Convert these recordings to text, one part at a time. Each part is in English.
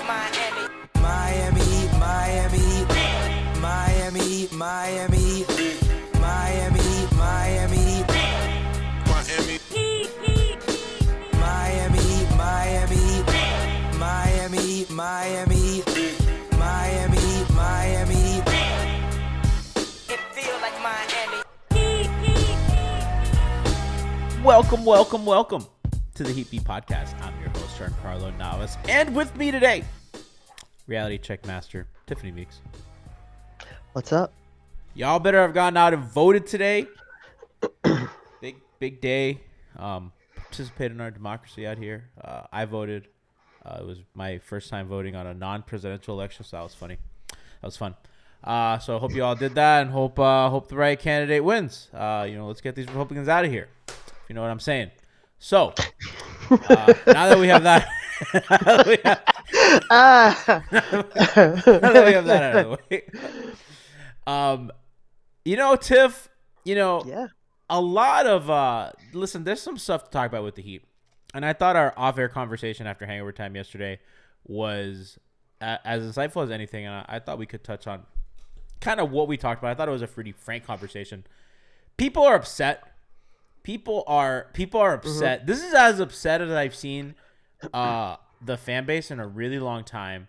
Miami. Miami Heat, Miami Heat, Miami Heat, Miami Heat, Miami Heat, Miami Heat, Miami Miami Heat, Miami Heat, Miami Heat, Miami Heat, Miami Heat, Miami Heat. It feels like Miami. Welcome to the Heat Beat Podcast. I'm your host, Giancarlo Navas, and with me today, reality check master Tiffany Meeks. What's up? Y'all better have gone out and voted today. Big day. Participated in our democracy out here. I voted. It was my first time voting on a non-presidential election, so that was funny. That was fun. So I hope you all did that, and hope the right candidate wins. Let's get these Republicans out of here. If you know what I'm saying. So now that we have that, now that we have that out of the way. Tiff, Yeah. a lot of listen, there's some stuff to talk about with the Heat, and I thought our off-air conversation after hangover time yesterday was as insightful as anything, and I thought we could touch on kind of what we talked about. I thought it was a pretty frank conversation. People are upset. People are upset. This is as upset as I've seen the fan base in a really long time,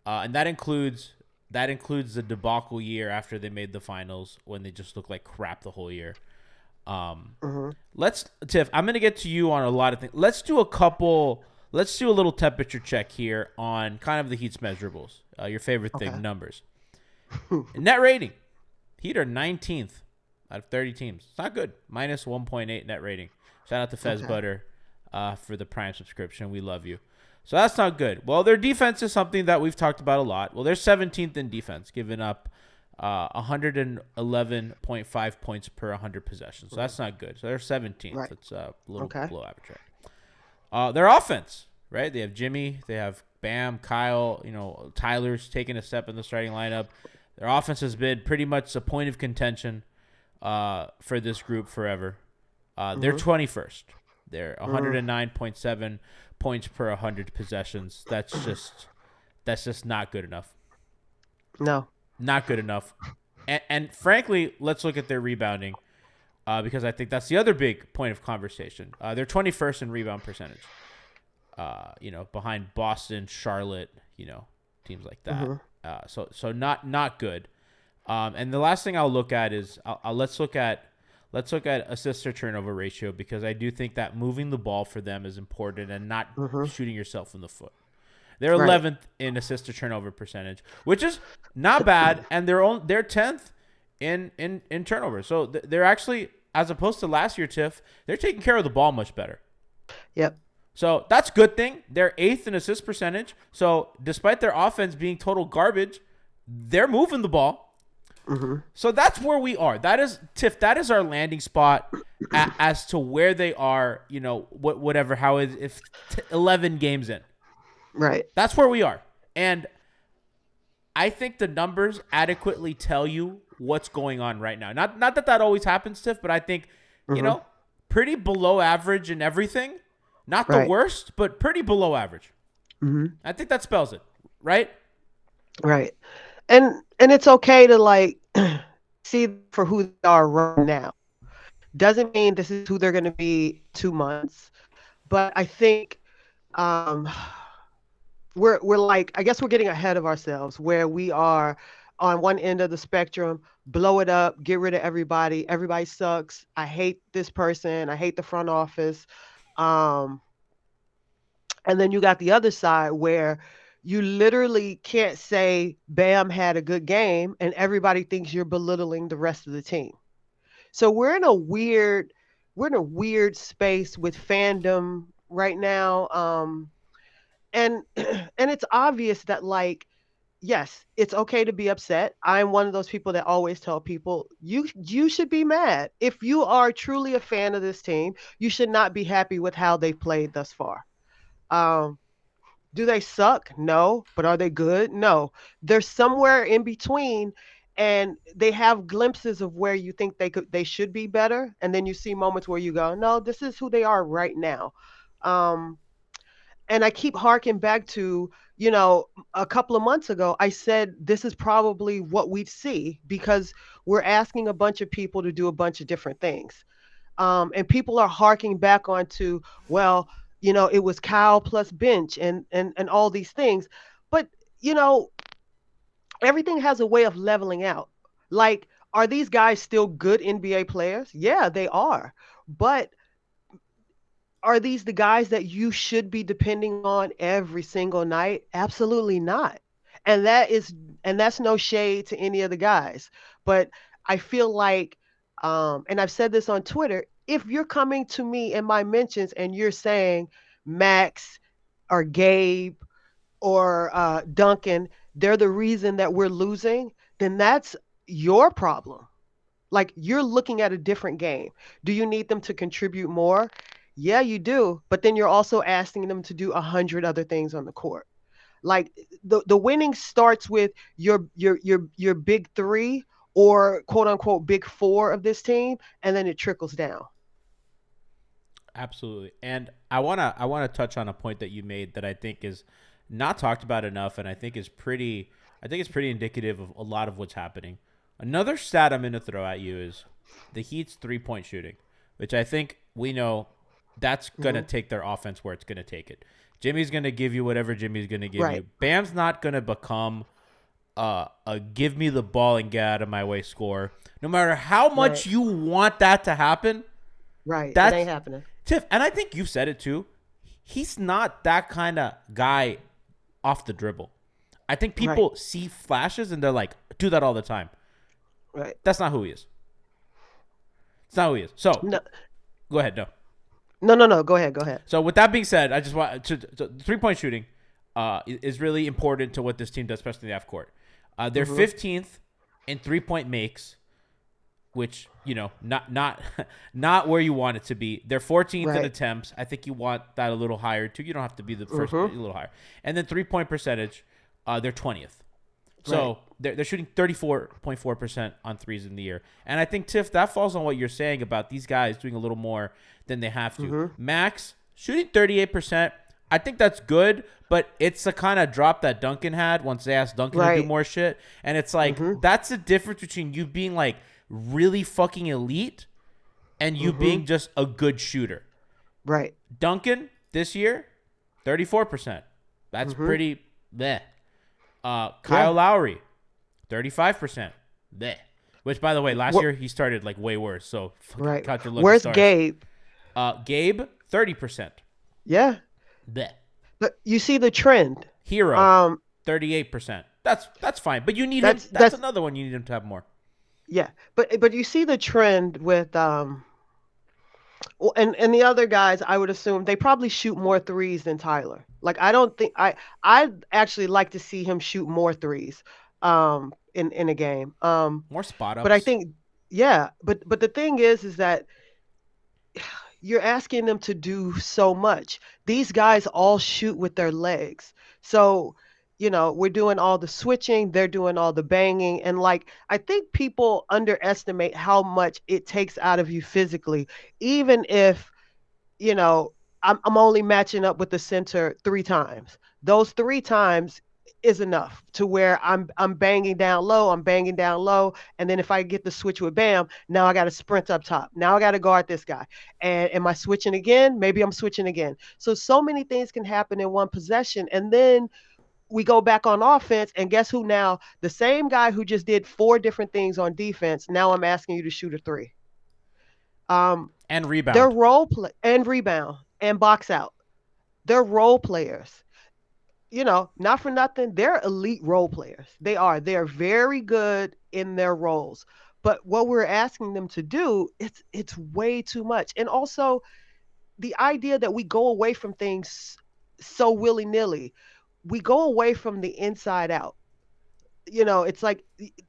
and that includes the debacle year after they made the finals when they just looked like crap the whole year. Tiff, I'm gonna get to you on a lot of things. Let's do a little temperature check here on kind of the Heat's measurables. Your favorite thing, numbers. Net rating. Heat are 19th out of 30 teams. It's not good. Minus 1.8 net rating. Shout out to Fez Butter for the Prime subscription. We love you. So that's not good. Well, their defense is something that we've talked about a lot. Well, they're 17th in defense, giving up 111.5 points per 100 possessions. So that's not good. So they're 17th. Right. It's a little below average. Right? Their offense, right? They have Jimmy. They have Bam, Kyle. Tyler's taking a step in the starting lineup. Their offense has been pretty much a point of contention for this group forever. They're 21st. They're 109.7 points per 100 possessions. That's just not good enough. No. Not good enough. And frankly, let's look at their rebounding because I think that's the other big point of conversation. They're 21st in rebound percentage. Behind Boston, Charlotte, teams like that. So not good. And the last thing I'll look at is let's look at assist to turnover ratio, because I do think that moving the ball for them is important and not shooting yourself in the foot. They're 11th in assist to turnover percentage, which is not bad, and they're 10th in turnover. So they're actually, as opposed to last year, Tiff, they're taking care of the ball much better. Yep. So that's a good thing. They're 8th in assist percentage. So despite their offense being total garbage, they're moving the ball. So that's where we are. That is, Tiff, that is our landing spot as to where they are, how is if 11 games in. Right. That's where we are. And I think the numbers adequately tell you what's going on right now. Not that always happens, Tiff, but I think, pretty below average in everything. Not the worst, but pretty below average. I think that spells it, right? Right. And it's okay to see for who they are right now. Doesn't mean this is who they're going to be 2 months, but I think we're I guess we're getting ahead of ourselves, where we are on one end of the spectrum, blow it up, get rid of everybody. Everybody sucks. I hate this person. I hate the front office. And then you got the other side where you literally can't say Bam had a good game and everybody thinks you're belittling the rest of the team. So we're in a weird space with fandom right now. And it's obvious that yes, it's okay to be upset. I'm one of those people that always tell people you should be mad. If you are truly a fan of this team, you should not be happy with how they've played thus far. Do they suck? No. But are they good? No. They're somewhere in between, and they have glimpses of where you think they should be better, and then you see moments where you go, no, this is who they are right now. And I keep harking back to, you know, a couple of months ago, I said this is probably what we'd see because we're asking a bunch of people to do a bunch of different things. And people are harking back onto, well, you know, it was Kyle plus bench and all these things. But, you know, everything has a way of leveling out. Like, are these guys still good NBA players? Yeah, they are. But are these the guys that you should be depending on every single night? Absolutely not. And that is and that's no shade to any of the guys. But I feel like and I've said this on Twitter, if you're coming to me in my mentions and you're saying Max or Gabe or Duncan, they're the reason that we're losing, then that's your problem. Like you're looking at a different game. Do you need them to contribute more? Yeah, you do. But then you're also asking them to do 100 other things on the court. Like the winning starts with your big three or quote unquote big four of this team, and then it trickles down. Absolutely. And I wanna touch on a point that you made that I think is not talked about enough, and I think it's pretty indicative of a lot of what's happening. Another stat I'm gonna throw at you is the Heat's 3-point shooting, which I think we know that's gonna Hmm. take their offense where it's gonna take it. Jimmy's gonna give you whatever Jimmy's gonna give Right, you. Bam's not gonna become a give me the ball and get out of my way score. No matter how right, much you want that to happen, right. It that's ain't happening. Tiff, and I think you've said it too. He's not that kind of guy off the dribble. I think Right, people see flashes and they're like, do that all the time. right. That's not who he is. It's not who he is. So No, go ahead. No. no, no, no. Go ahead, go ahead. So with that being said, I just want to 3-point shooting is really important to what this team does, especially in the half court. They're Hmm. 15th in 3-point makes, which not not where you want it to be. They're 14th in Right. attempts. I think you want that a little higher too. You don't have to be the first, but Hmm. a little higher. And then 3-point percentage, they're 20th. Right. So they're shooting 34.4% on threes in the year. And I think, Tiff, that falls on what you're saying about these guys doing a little more than they have to. Hmm. Max shooting 38%. I think that's good, but it's the kind of drop that Duncan had once they asked Duncan to do Right. more shit. And it's like, Hmm. that's the difference between you being like really fucking elite and you Hmm. being just a good shooter. Right. Duncan this year, 34%. That's Hmm. pretty bleh. Kyle Yeah. Lowry, 35%. Bleh. Which, by the way, last What? year he started like way worse. So fucking Right. count your lucky Where's stars. Gabe? Gabe, 30%. Yeah. Bleh. But you see the trend. Hero, Um. 38%. That's fine. But you need him. That's That's that's another one you need him to have more. yeah. But you see the trend with and the other guys. I would assume they probably shoot more threes than Tyler. Like I don't think I actually like to see him shoot more threes. In a game. More spot But I ups. think yeah. But the thing is that you're asking them to do so much. These guys all shoot with their legs. So, you know, we're doing all the switching, they're doing all the banging. And like, I think people underestimate how much it takes out of you physically, even if you know, I'm only matching up with the center 3 times. Those 3 times is enough to where I'm banging down low, and then if I get the switch with Bam, now I got to sprint up top. Now I got to guard this guy. And am I switching again? Maybe I'm switching again. So many things can happen in one possession, and then we go back on offense, and guess who now? The same guy who just did 4 different things on defense. Now I'm asking you to shoot a three. Um, And they're rebound. role play and rebound and box out. They're role players. You know, not for nothing, they're elite role players. They are. They are very good in their roles. But what we're asking them to do, it's way too much. And also the idea that we go away from things so willy-nilly. We go away from the inside out. You know, it's like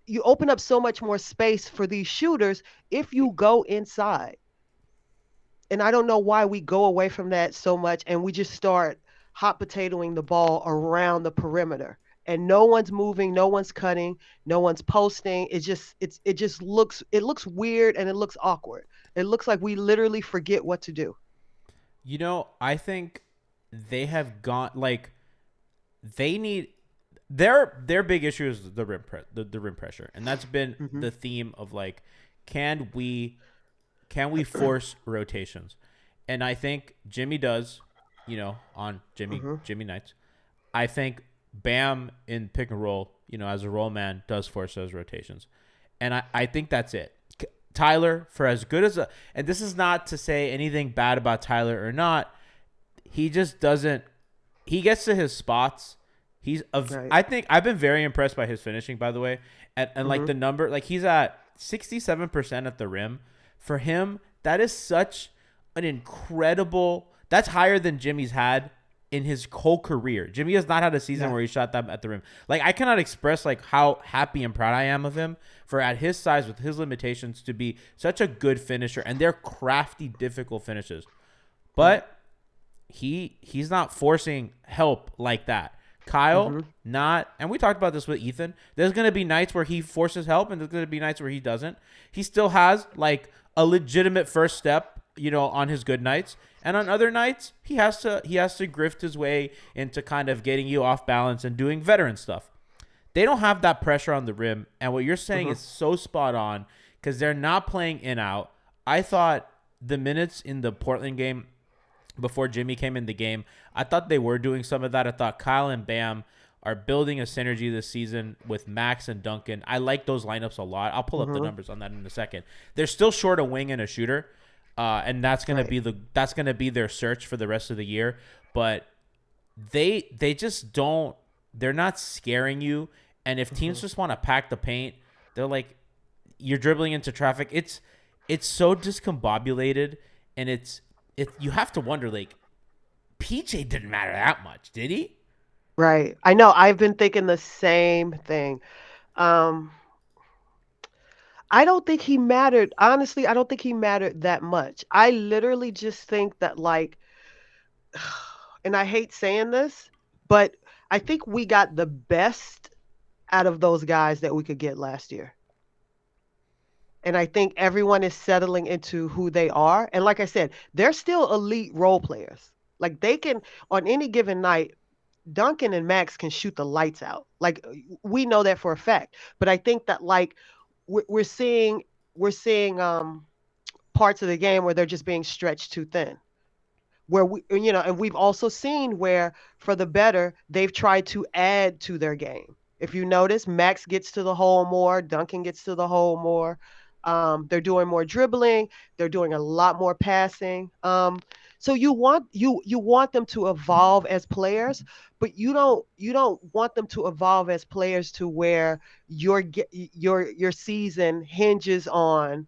you open up so much more space for these shooters if you go inside. And I don't know why we go away from that so much and we just start hot potatoing the ball around the perimeter. And no one's moving, no one's cutting, no one's posting. It just looks weird and it looks awkward. It looks like we literally forget what to do. I think they have gone like they need their big issue is the rim pressure, and that's been Mm-hmm. the theme of like, can we force rotations? And I think Jimmy does, on Mm-hmm. Jimmy nights. I think Bam in pick and roll, as a roll man, does force those rotations, and I think that's it. Tyler, for as good as and this is not to say anything bad about Tyler or not, he just doesn't. He gets to his spots. Right. I think I've been very impressed by his finishing, by the way, and like Mm-hmm. the number, like he's at 67% at the rim. For him, that is such an incredible. That's higher than Jimmy's had in his whole career. Jimmy has not had a season Yeah. where he shot that at the rim. Like, I cannot express like how happy and proud I am of him for, at his size with his limitations, to be such a good finisher, and they're crafty, difficult finishes. But he's not forcing help like that. Kyle, Mm-hmm. not, and we talked about this with Ethan. There's gonna be nights where he forces help, and there's gonna be nights where he doesn't. He still has like a legitimate first step, on his good nights, and on other nights he has to grift his way into kind of getting you off balance and doing veteran stuff. They don't have that pressure on the rim, and what you're saying is so spot on, because they're not playing in out. I thought the minutes in the Portland game before Jimmy came in the game, I thought they were doing some of that. I thought Kyle and Bam are building a synergy this season with Max and Duncan. I like those lineups a lot. I'll pull up the numbers on that in a second. They're still short a wing and a shooter, and that's gonna be their search for the rest of the year. But they just don't. They're not scaring you. And if teams just want to pack the paint, they're like, you're dribbling into traffic. It's so discombobulated, and you have to wonder, like, PJ didn't matter that much, did he? Right. I know. I've been thinking the same thing. Um, I don't think he mattered. Honestly, I don't think he mattered that much. I literally just think that, like, and I hate saying this, but I think we got the best out of those guys that we could get last year. And I think everyone is settling into who they are. And like I said, they're still elite role players. Like, they can, on any given night, Duncan and Max can shoot the lights out. Like, we know that for a fact. But I think that, like, we're seeing parts of the game where they're just being stretched too thin. Where and we've also seen where, for the better, they've tried to add to their game. If you notice, Max gets to the hole more, Duncan gets to the hole more. They're doing more dribbling, they're doing a lot more passing. So you want them to evolve as players, but you don't want them to evolve as players to where your season hinges on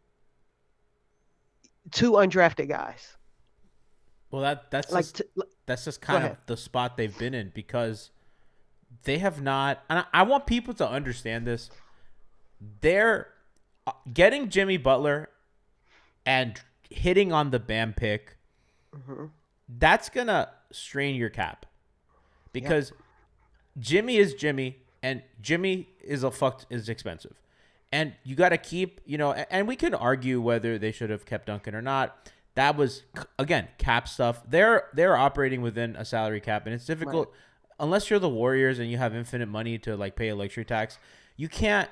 two undrafted guys. Well, Like, that's just go kind of ahead. the spot they've been in, because they have not. And I want people to understand this. They're getting Jimmy Butler and hitting on the Bam pick. Hmm. That's gonna strain your cap, Yep. because Jimmy is Jimmy, and Jimmy is expensive, and you got to keep, and we can argue whether they should have kept Duncan or not. That was, again, cap stuff. They're operating within a salary cap, and it's difficult unless you're the Warriors and you have infinite money to like pay a luxury tax. You can't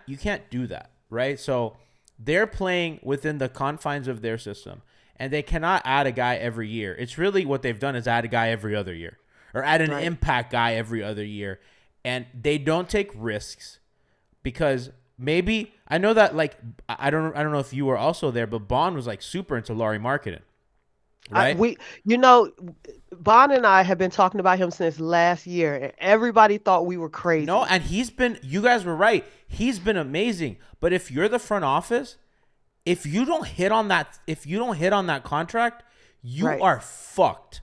do that, right? So they're playing within the confines of their system, and they cannot add a guy every year. It's really what they've done is add a guy every other year, or add an Right. impact guy every other year. And they don't take risks, because maybe, I know that, like, I don't know if you were also there, but Bond was like super into Laurie Marketing, right? We, you know, Bon and I have been talking about him since last year, and everybody thought we were No, crazy. and you guys were right. He's been amazing. But if you're the front office, if you don't hit on that contract, you Right. are fucked.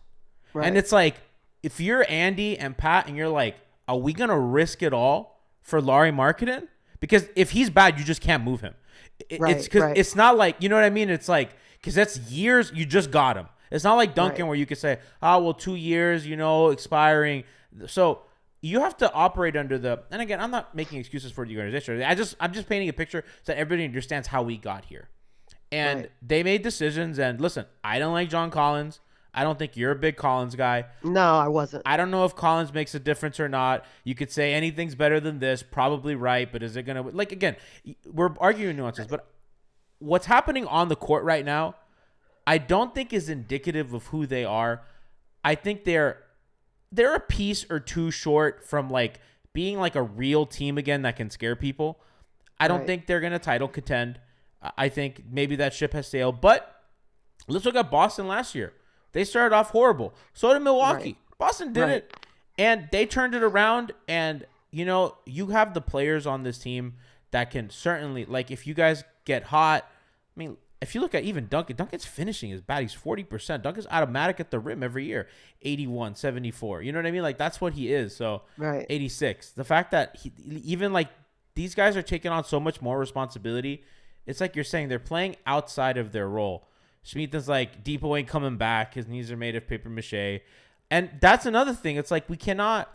And Right. it's like, if you're Andy and Pat and you're like, are we gonna risk it all for Laurie Marketing? Because if he's bad, you just can't move him. It's Right. because Right. it's not like, you know what I mean? It's like, because that's years, you just got him. It's not like Duncan, Right. where you could say, oh, well, 2 years, expiring. So you have to operate under and again, I'm not making excuses for the organization. I'm just painting a picture so that everybody understands how we got here. And Right. they made decisions. And listen, I don't like John Collins. I don't think you're a big Collins guy. No, I wasn't. I don't know if Collins makes a difference or not. You could say anything's better than this, probably right, but is it going to, like, again, we're arguing nuances, but what's happening on the court right now, I don't think is indicative of who they are. I think they're a piece or two short from like being like a real team again that can scare people. I don't Right. think they're going to title contend. I think maybe that ship has sailed, but let's look at Boston last year. They started off horrible. So did Milwaukee. Right. Boston did Right. it, and they turned it around. And, you have the players on this team that can certainly, like, if you guys get hot, I mean, if you look at even Duncan's finishing is bad. He's 40%. Duncan's automatic at the rim every year, 81, 74. You know what I mean? Like, that's what he is. So, Right. 86. The fact that even, like, these guys are taking on so much more responsibility, it's like you're saying they're playing outside of their role. Schmidt is like, Depot ain't coming back. His knees are made of paper mache. And that's another thing. It's like we cannot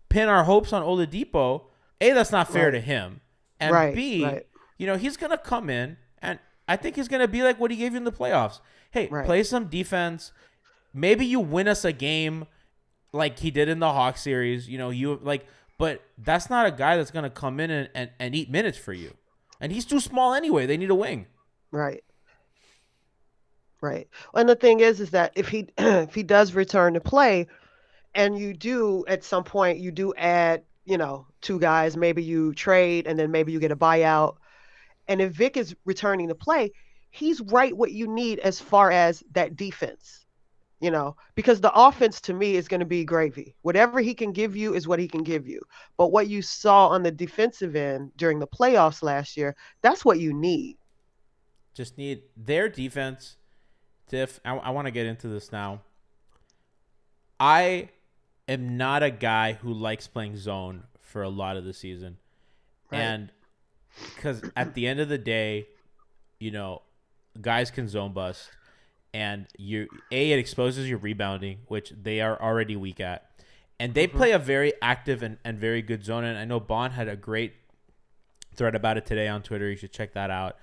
pin our hopes on Oladipo. A, that's not fair Right. to him. And Right. B, Right. he's going to come in, and I think he's going to be like what he gave you in the playoffs. Hey, Right. play some defense. Maybe you win us a game like he did in the Hawks series. But that's not a guy that's going to come in and eat minutes for you. And he's too small anyway. They need a wing. Right. Right. And the thing is that if he if he does return to play, and you do at some point you do add, two guys, maybe you trade and then maybe you get a buyout. And if Vic is returning to play, he's right what you need as far as that defense. Because the offense to me is going to be gravy. Whatever he can give you is what he can give you. But what you saw on the defensive end during the playoffs last year, that's what you need. Just need their defense. Tiff, I want to get into this now. I am not a guy who likes playing zone for a lot of the season. Right. And because at the end of the day, guys can zone bust. And it exposes your rebounding, which they are already weak at. And they play a very active and very good zone. And I know Bond had a great thread about it today on Twitter. You should check that out.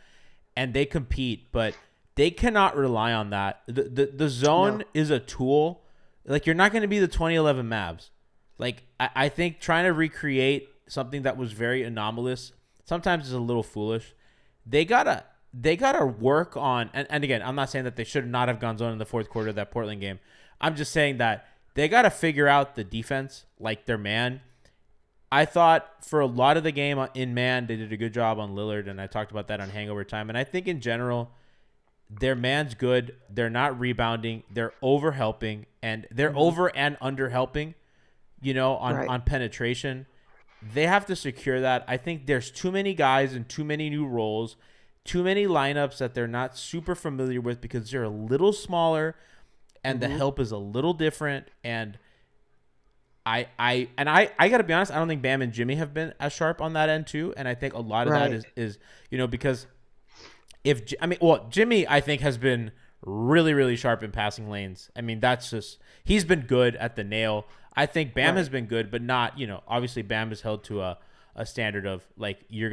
And they compete, but they cannot rely on that. The zone is a tool. Like, you're not going to be the 2011 Mavs. Like, I think trying to recreate something that was very anomalous sometimes is a little foolish. They gotta work on, and again, I'm not saying that they should not have gone zone in the fourth quarter of that Portland game. I'm just saying that they gotta figure out the defense, like their man. I thought for a lot of the game in man, they did a good job on Lillard, and I talked about that on Hangover Time. And I think in general, their man's good. They're not rebounding. They're over helping, and they're over and under helping, on penetration. They have to secure that. I think there's too many guys and too many new roles, too many lineups that they're not super familiar with because they're a little smaller and the help is a little different. And I got to be honest, I don't think Bam and Jimmy have been as sharp on that end too. And I think a lot of that is because Jimmy, I think, has been really, really sharp in passing lanes. I mean, he's been good at the nail. I think Bam has been good, but not, obviously Bam is held to a standard of like, you're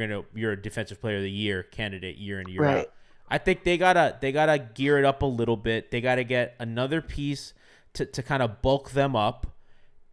a defensive player of the year candidate year in, year out. I think they gotta gear it up a little bit. They gotta get another piece to kind of bulk them up.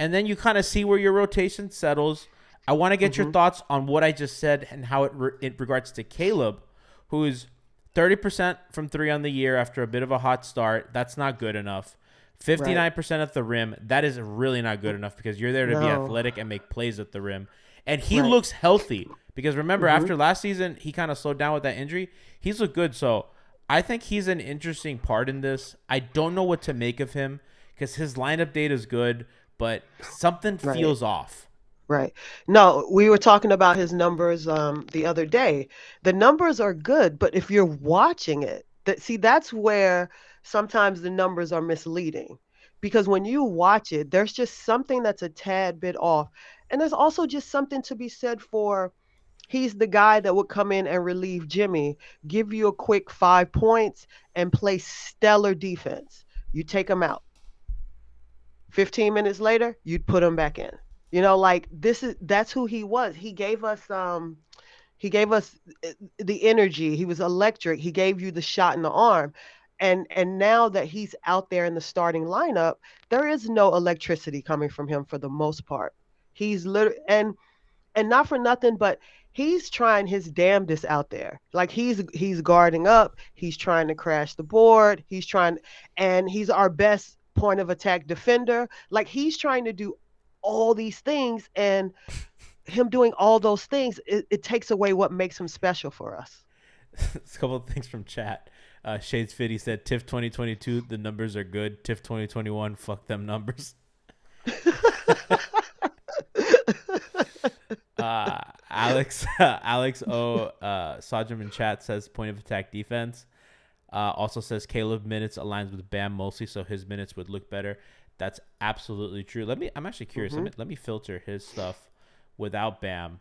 And then you kind of see where your rotation settles. I want to get your thoughts on what I just said and how it regards to Caleb, who is 30% from three on the year after a bit of a hot start. That's not good enough. 59% at the rim. That is really not good enough because you're there to be athletic and make plays at the rim. And he looks healthy because remember, after last season, he kind of slowed down with that injury. He's looked good. So I think he's an interesting part in this. I don't know what to make of him because his lineup data is good, but something feels off. Right. No, we were talking about his numbers the other day. The numbers are good, but if you're watching it, that's where sometimes the numbers are misleading. Because when you watch it, there's just something that's a tad bit off. And there's also just something to be said for he's the guy that would come in and relieve Jimmy, give you a quick 5 points, and play stellar defense. You take him out. 15 minutes later, you'd put him back in. That's who he was. He gave us the energy. He was electric. He gave you the shot in the arm. And now that he's out there in the starting lineup, there is no electricity coming from him for the most part. He's literally and not for nothing, but he's trying his damnedest out there. Like he's guarding up, he's trying to crash the board, and he's our best point of attack defender. Like he's trying to do all these things, and him doing all those things, it takes away what makes him special for us. A couple of things from chat. Shades Fitty said, "Tiff 2022, the numbers are good. Tiff 2021, fuck them numbers." Alex O. Sajam in chat says point of attack defense. Also says Caleb minutes aligns with Bam mostly, so his minutes would look better. That's absolutely true. I'm actually curious. Let me filter his stuff without Bam,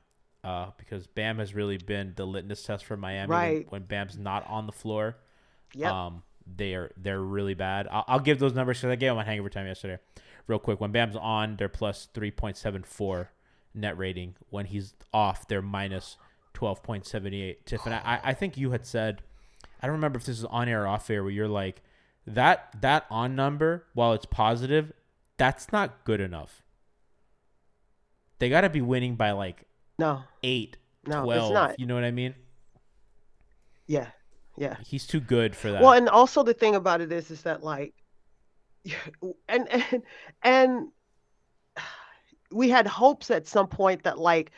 because Bam has really been the litmus test for Miami. Right. When Bam's not on the floor, Yep. they're really bad. I'll give those numbers because I gave them on Hangover Time yesterday. Real quick, when Bam's on, they're plus 3.74 net rating. When he's off, they're minus 12.78. Tiffany, I think you had said, I don't remember if this is on air or off air, where you're like, that on number, while it's positive, that's not good enough. They got to be winning by like No. 8, No, 12. it's not. You know what I mean? Yeah. Yeah. He's too good for that. Well, and also the thing about it is that like, and we had hopes at some point that like,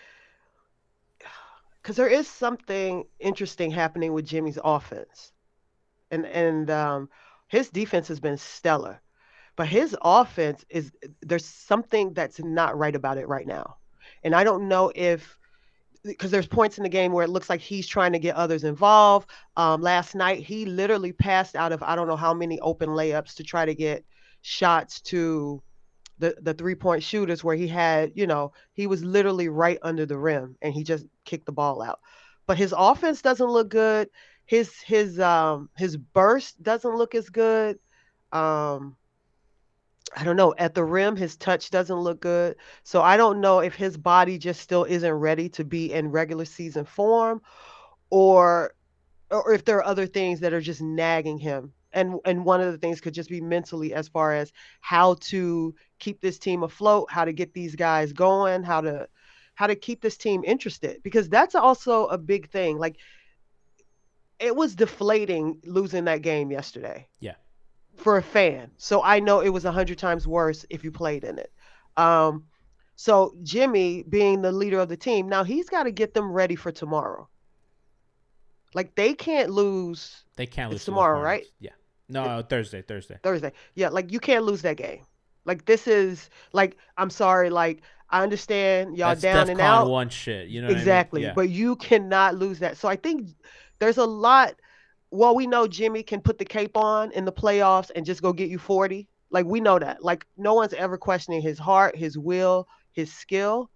because there is something interesting happening with Jimmy's offense, and his defense has been stellar, but his offense is there's something that's not right about it right now, and I don't know if because there's points in the game where it looks like he's trying to get others involved. Last night, he literally passed out of I don't know how many open layups to try to get shots to the 3-point shooters where he had, he was literally right under the rim and he just kicked the ball out. But his offense doesn't look good. His burst doesn't look as good. Um, I don't know. At the rim, his touch doesn't look good. So I don't know if his body just still isn't ready to be in regular season form, or or if there are other things that are just nagging him. And one of the things could just be mentally, as far as how to keep this team afloat, how to get these guys going, how to keep this team interested, because that's also a big thing. Like it was deflating losing that game yesterday Yeah. for a fan. So I know it was 100 times worse if you played in it. Um, so Jimmy, being the leader of the team, now he's got to get them ready for tomorrow. Like they can't lose. They can't lose It's to the tomorrow, Hornets. right? Yeah. No, Thursday. Thursday. Yeah, like you can't lose that game. Like this is like I'm sorry, like I understand y'all That's down and DEFCON out. 1 shit. You know what I mean? Exactly. Yeah. But you cannot lose that. So I think there's a lot. Well, we know Jimmy can put the cape on in the playoffs and just go get you 40. Like we know that. Like no one's ever questioning his heart, his will, his skill.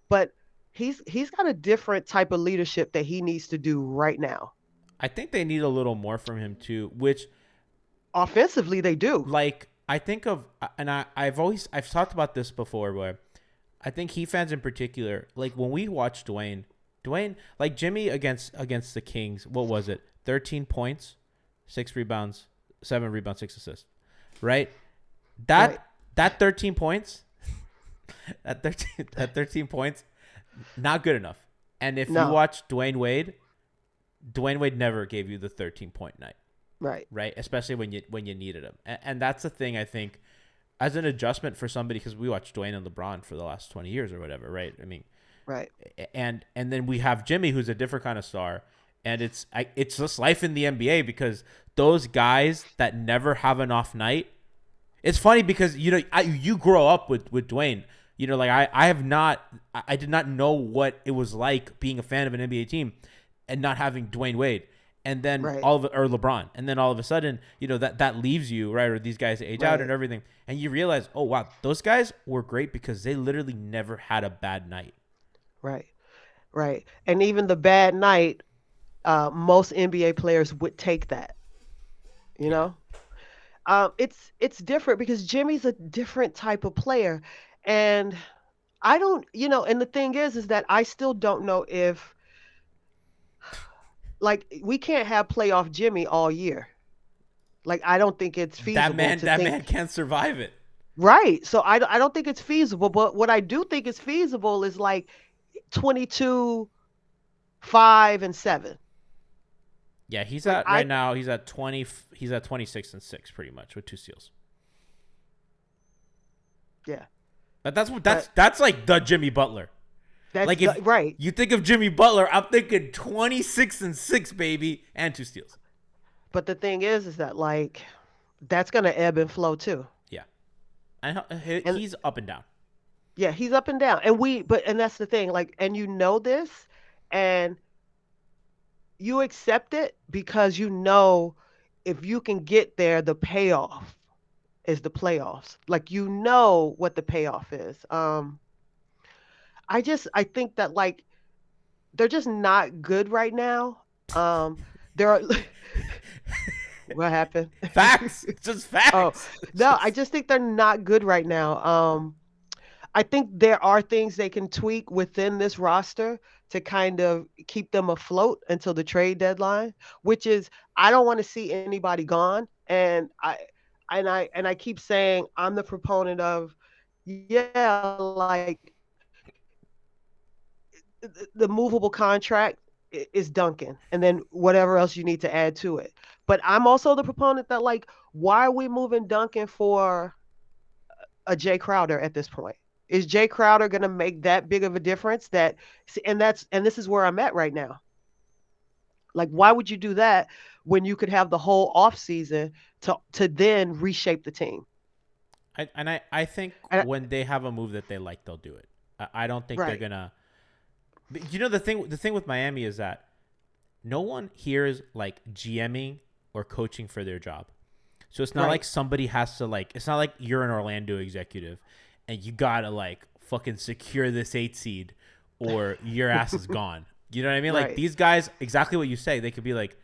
But he's got a different type of leadership that he needs to do right now. I think they need a little more from him too, which Offensively, they do. like I think of, and I've talked about this before, where I think Heat fans in particular, like when we watch Dwayne, like Jimmy against the Kings, what was it? 13 points, 6 rebounds, 7 rebounds, 6 assists, right? That Right. that 13 points, that 13 points, not good enough. And if you No. watch Dwayne Wade never gave you the 13-point night. Right. Right, especially when you needed him, and that's the thing I think, as an adjustment for somebody, because we watched Dwayne and LeBron for the last 20 years or whatever, right? I mean, Right. and then we have Jimmy, who's a different kind of star, and it's just life in the NBA, because those guys that never have an off night, it's funny because you grow up with Dwayne, like I did not know what it was like being a fan of an NBA team and not having Dwayne Wade. And then Right. or LeBron, and then all of a sudden, that leaves you, right? Or these guys age out Right. and everything, and you realize, oh wow, those guys were great because they literally never had a bad night. Right. Right. And even the bad night, most NBA players would take that. You know, it's different because Jimmy's a different type of player, and I don't, and the thing is that I still don't know if like we can't have playoff Jimmy all year. Like I don't think it's feasible to That think. man can't survive it. Right. So I don't think it's feasible. But what I do think is feasible is like 22, 5, and 7. Yeah, he's Like at I right now. He's at 20. He's at 26-6, pretty much with 2 steals. yeah. But But that's like the Jimmy Butler. that's Like if right. you think of Jimmy Butler, I'm thinking 26-6, baby, and 2 steals. But the thing is that like that's gonna ebb and flow too. Yeah, and And he's up and down. yeah, he's up and down. And that's the thing. Like, and you know this, and you accept it because you know if you can get there, the payoff is the playoffs. Like you know what the payoff is. I think that like they're just not good right now. There are what happened? Facts, just Oh facts. no, I just think they're not good right now. I think there are things they can tweak within this roster to kind of keep them afloat until the trade deadline, which is I don't want to see anybody gone. And I keep saying I'm the proponent of yeah, like the movable contract is Duncan and then whatever else you need to add to it. But I'm also the proponent that like why are we moving Duncan for a Jay Crowder at this point? Is Jay Crowder going to make that big of a difference? And this is where I'm at right now. Like, why would you do that when you could have the whole off season to then reshape the team? I think And, when they have a move that they like, they'll do it. I don't think they're right, gonna. You know the thing with Miami is that no one here is like GMing or coaching for their job. So it's not right, like somebody has to like. It's not like you're an Orlando executive, and you gotta like fucking secure this 8 seed, or your ass is gone. You know what I mean? Like right, these guys, exactly what you say. They could be like,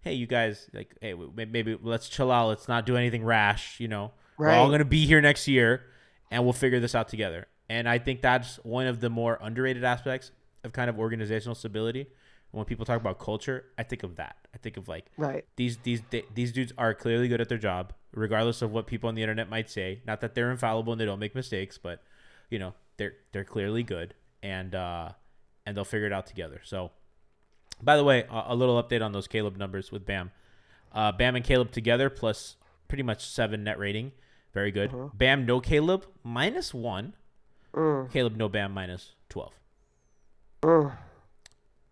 "Hey, you guys, like, hey, maybe let's chill out. Let's not do anything rash. You know, we're all right, gonna be here next year, and we'll figure this out together." And I think that's one of the more underrated aspects of kind of organizational stability. When people talk about culture, I think of that. I think of like right, these dudes are clearly good at their job, regardless of what people on the internet might say. Not that they're infallible and they don't make mistakes, but you know they're clearly good, and they'll figure it out together. So, by the way, a little update on those Caleb numbers with Bam. Bam and Caleb together plus pretty much 7 net rating, very good. uh-huh. Bam no Caleb -1. Mm, Caleb no Bam -12. mm,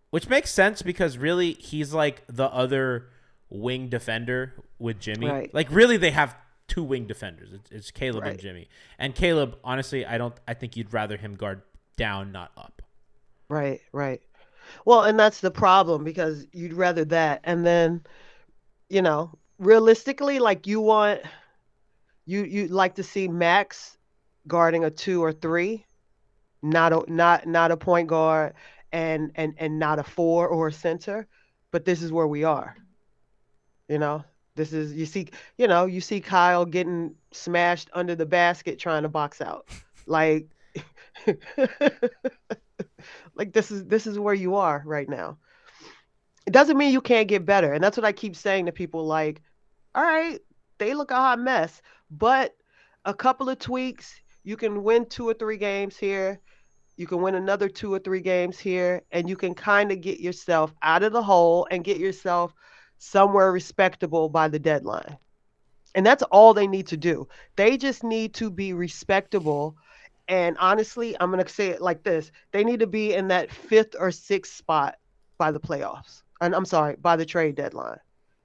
Which makes sense because really he's like the other wing defender with Jimmy. right, Like really they have 2 wing defenders. It's Caleb and right, Jimmy. And Caleb, honestly, I think you'd rather him guard down, not up. right, right. Well, and that's the problem because you'd rather that, and then realistically, like you like to see Max guarding a 2 or 3, not a point guard and not a 4 or a center, but this is where we are. You know, this is you see Kyle getting smashed under the basket trying to box out, like like this is where you are right now. It doesn't mean you can't get better, and that's what I keep saying to people. Like, all right, they look a hot mess, but a couple of tweaks, you can win 2 or 3 games here. You can win another 2 or 3 games here, and you can kind of get yourself out of the hole and get yourself somewhere respectable by the deadline. And that's all they need to do. They just need to be respectable. And honestly, I'm going to say it like this: they need to be in that 5th or 6th spot by the playoffs. And I'm sorry, by the trade deadline.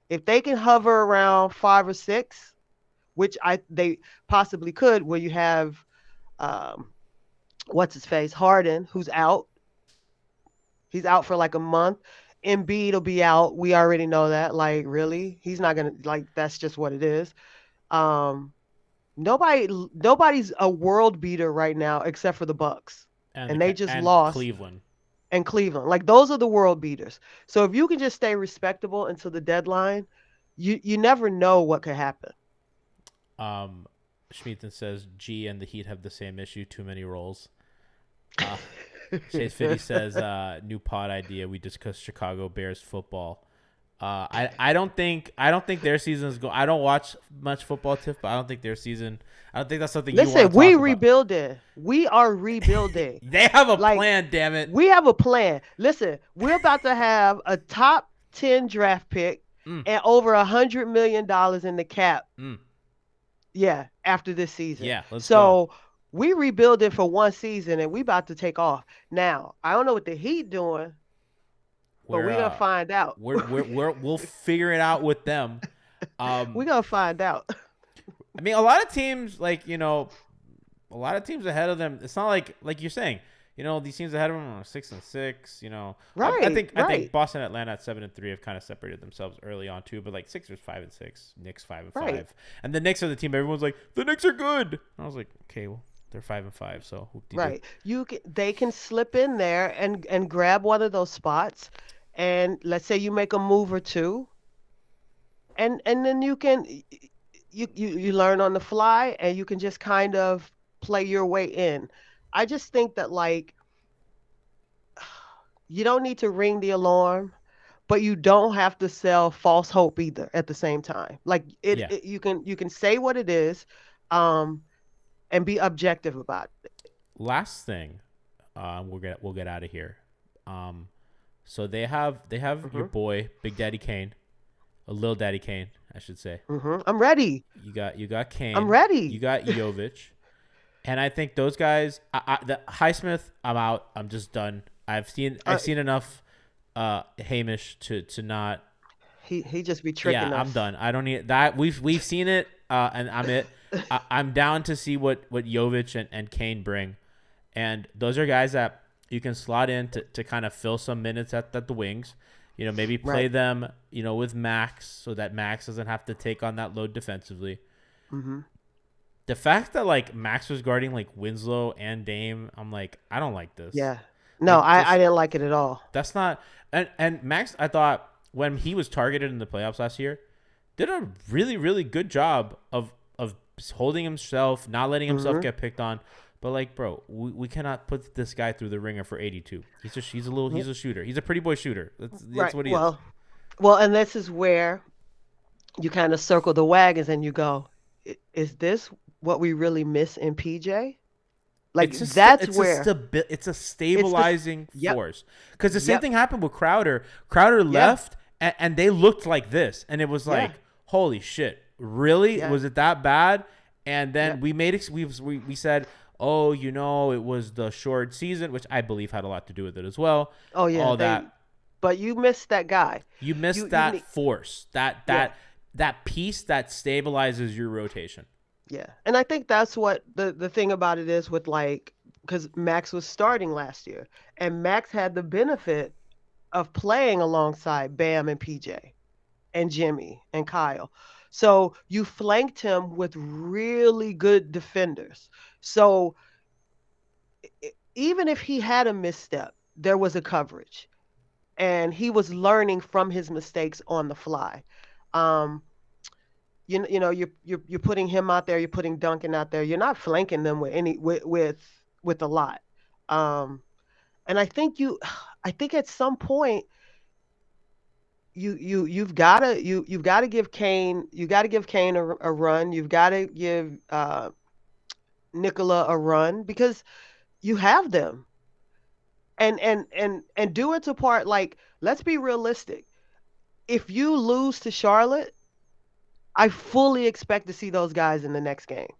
If they can hover around 5 or 6, which they possibly could, where you have um, what's his face, Harden, who's out. He's out for like a month. Embiid will be out. We already know that. Like, really, he's not gonna like. That's just what it is. Um, nobody's a world beater right now except for the Bucks, and they just And lost. Cleveland. And Cleveland, like those are the world beaters. So if you can just stay respectable until the deadline, you never know what could happen. Schmeathan says G and the Heat have the same issue, too many roles. Chase Fitty says new pod idea. We discuss Chicago Bears football I don't think their season is going. I don't watch much football, Tiff, but I don't think their season. I don't think that's something you want Listen, to we talk about. rebuilding. We are rebuilding. They have a Like, plan, damn it. we have a plan. Listen, we're about to have a top 10 draft pick Mm, and over $100 million in the cap. mm. Yeah, after this season. Yeah, let's go. So we rebuilding for one season and we about to take off. Now, I don't know what the Heat doing, but We're we're gonna find out. we'll figure it out with them. We're gonna find out. I mean, a lot of teams a lot of teams ahead of them. It's not like you're saying. These teams ahead of them are 6-6. Right. I think Boston, Atlanta at 7-3 have kind of separated themselves early on too. But like Sixers 5-6, Knicks 5-5, Right. and the Knicks are the team. Everyone's like, the Knicks are good. And I was like, okay, well they're 5-5. So Right. They can slip in there and grab one of those spots, and let's say you make a move or two, and then you learn on the fly, and you can just kind of play your way in. I just think that, like, you don't need to ring the alarm, but you don't have to sell false hope either at the same time. Like, Yeah. you can say what it is, um, and be objective about it. Last thing, we'll get out of here. So they have your boy Big Daddy Kane, a Lil Daddy Kane, I should say. I'm ready. You got Kane. I'm ready. You got Jovic, and I think those guys. The Highsmith, I'm out. I'm just done. I've seen enough. Hamish to not. He just be tricking us. Yeah, I'm done. I don't need that. We've seen it, and I'm it. I'm down to see what Jovic and Kane bring, and those are guys that you can slot in to kind of fill some minutes at the wings. Maybe play them, with Max so that Max doesn't have to take on that load defensively. Mm-hmm. The fact that like Max was guarding like Winslow and Dame, I'm like, I don't like this. Yeah. No, I didn't like it at all. That's not and Max, I thought when he was targeted in the playoffs last year, did a really, really good job of holding himself, not letting himself get picked on. But like, bro, we cannot put this guy through the ringer for 82. He's a shooter. He's a pretty boy shooter. That's what he is. Well, and this is where you kind of circle the wagons and you go, is this what we really miss in PJ? Like, it's a stabilizing force. Because the same thing happened with Crowder. Crowder left, and they looked like this, and it was like, holy shit, really? Yeah. Was it that bad? And then we made it. We said, oh, it was the short season, which I believe had a lot to do with it as well. Oh yeah, all that. But you missed that guy. You missed that force, that piece that stabilizes your rotation. Yeah, and I think that's what the thing about it is with, like, because Max was starting last year, and Max had the benefit of playing alongside Bam and PJ and Jimmy and Kyle. So you flanked him with really good defenders. So even if he had a misstep, there was a coverage, and he was learning from his mistakes on the fly. You're putting him out there. You're putting Duncan out there. You're not flanking them with a lot. And I think at some point you've got to give Kane a run. You've got to give Nicola a run, because you have them, and do it to part. Like, let's be realistic. If you lose to Charlotte, I fully expect to see those guys in the next game,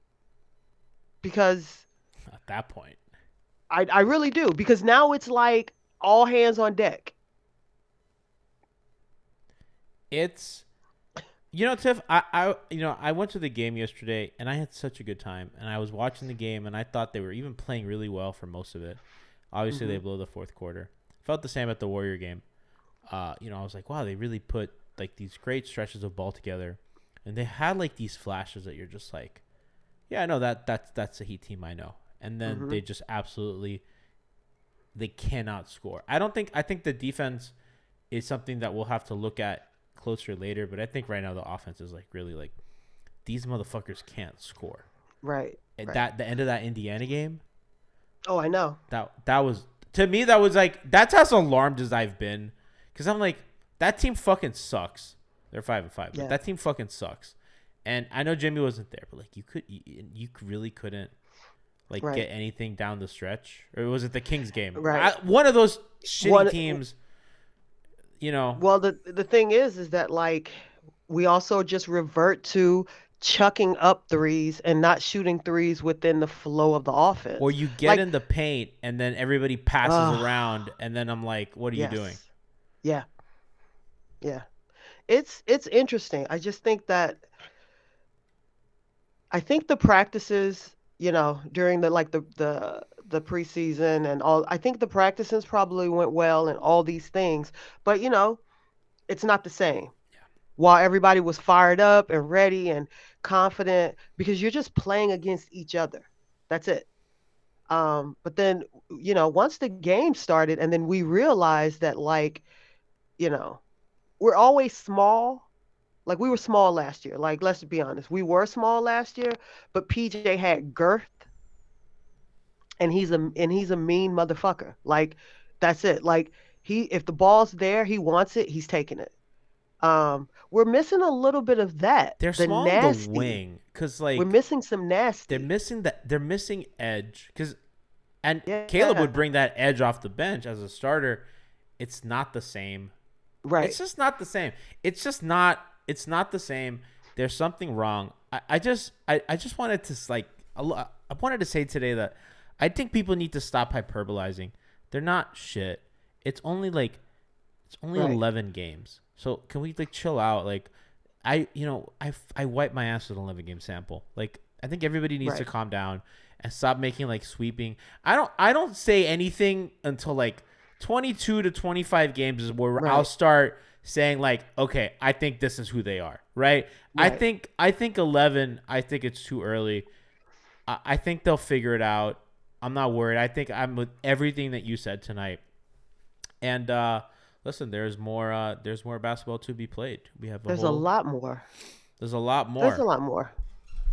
because at that point, I really do, because now it's like all hands on deck. It's, Tiff, I went to the game yesterday and I had such a good time, and I was watching the game and I thought they were even playing really well for most of it. Obviously, they blew the fourth quarter. Felt the same at the Warrior game. I was like, wow, they really put like these great stretches of ball together. And they had like these flashes that you're just like, yeah, I know that's a Heat team, I know. And then they just they cannot score. I think the defense is something that we'll have to look at closer later. But I think right now the offense is like really like, these motherfuckers can't score. Right. And the end of that Indiana game. Oh, I know. That was, to me, that was like, that's as alarmed as I've been. Because I'm like, that team fucking sucks. They're 5-5, but Yeah. that team fucking sucks. And I know Jimmy wasn't there, but like you really couldn't like Right. get anything down the stretch. Or was it the Kings game? Right. One of those shitty One- teams. You know, Well, the thing is that like we also just revert to chucking up threes and not shooting threes within the flow of the or offense. you get Like, in the paint and then everybody passes uh, around, and then I'm like, what are you doing? yes. Yeah. Yeah. It's interesting. I think the practices, during the like the preseason and all, I think the practices probably went well and all these things, but it's not the same. While everybody was fired up and ready and confident because you're just playing against each other. That's it. But then, once the game started and then we realized that like, you know, we're always small. Like we were small last year. Like let's be honest, we were small last year, but PJ had girth and he's a mean motherfucker. Like that's it. Like if the ball's there, he wants it, he's taking it. We're missing a little bit of that. They're The small on the nasty. wing because We're like missing some they're nasty. missing that. They're missing edge and Caleb Yeah. would bring that edge off the bench as a starter. It's not the same. Right. It's just not the same. It's just not. It's not the same. There's something wrong. I just wanted to like. I wanted to say today that I think people need to stop hyperbolizing. They're not shit. It's only Right. 11 games. So can we like chill out? Like I wipe my ass with an 11 game sample. Like I think everybody needs to Right. calm down and stop making like sweeping. I don't say anything until like 22 to 25 games is where I'll Right. start saying like, okay, I think this is who they are, right? Right. I think 11. I think it's too early. I think they'll figure it out. I'm not worried. I think I'm with everything that you said tonight. And listen, there's more basketball to be played. We have There's a lot more. There's a lot more. There's a lot more.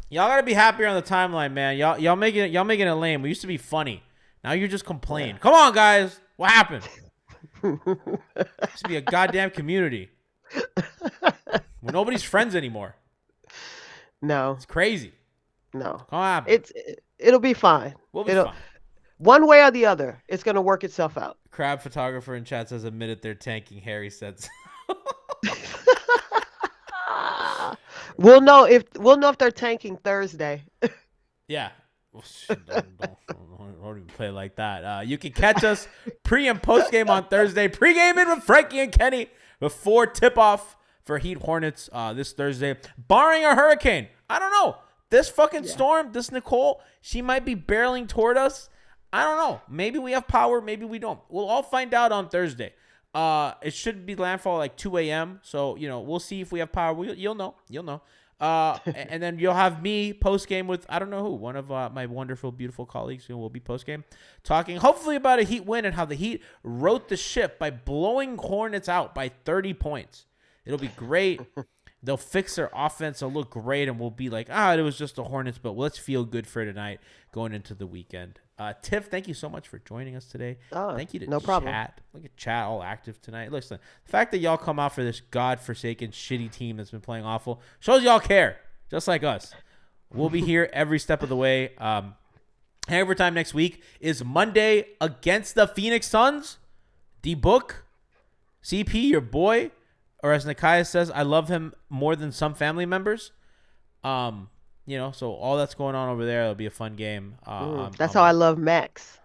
Y'all gotta be happier on the timeline, man. Y'all making it lame. We used to be funny. Now you're just complaining. Come on, guys. What happened? Used to be a goddamn community. Well, nobody's friends anymore. No. It's crazy. No. Come on. It'll be fine. We'll be It'll fine. One way or the other, it's gonna work itself out. Crab photographer in chat says admitted they're tanking. Harry says. We'll know if they're tanking Thursday. Yeah. Well, shit, don't even play like that. You can catch us pre and post game on Thursday. Pre-gaming with Frankie and Kenny before tip-off for Heat Hornets this Thursday. Barring a hurricane. I don't know. This fucking storm, this Nicole, she might be barreling toward us. I don't know. Maybe we have power. Maybe we don't. We'll all find out on Thursday. It should be landfall like 2 a.m. So, we'll see if we have power. You'll know. And then you'll have me post game with, I don't know who, one of my wonderful, beautiful colleagues who will be post game talking hopefully about a Heat win and how the Heat wrote the ship by blowing Hornets out by 30 points. It'll be great. They'll fix their offense. They'll look great. And we'll be like, it was just the Hornets, but let's feel good for tonight going into the weekend. Tiff, thank you so much for joining us today. Thank you to no problem. Chat. Look at Chat all active tonight. Listen, the fact that y'all come out for this godforsaken shitty team that's been playing awful shows y'all care, just like us. We'll be here every step of the way. Hangover time next week is Monday against the Phoenix Suns. D-Book, CP, your boy, or as Nakia says, I love him more than some family members. So all that's going on over there, it'll be a fun game. That's how I love Max.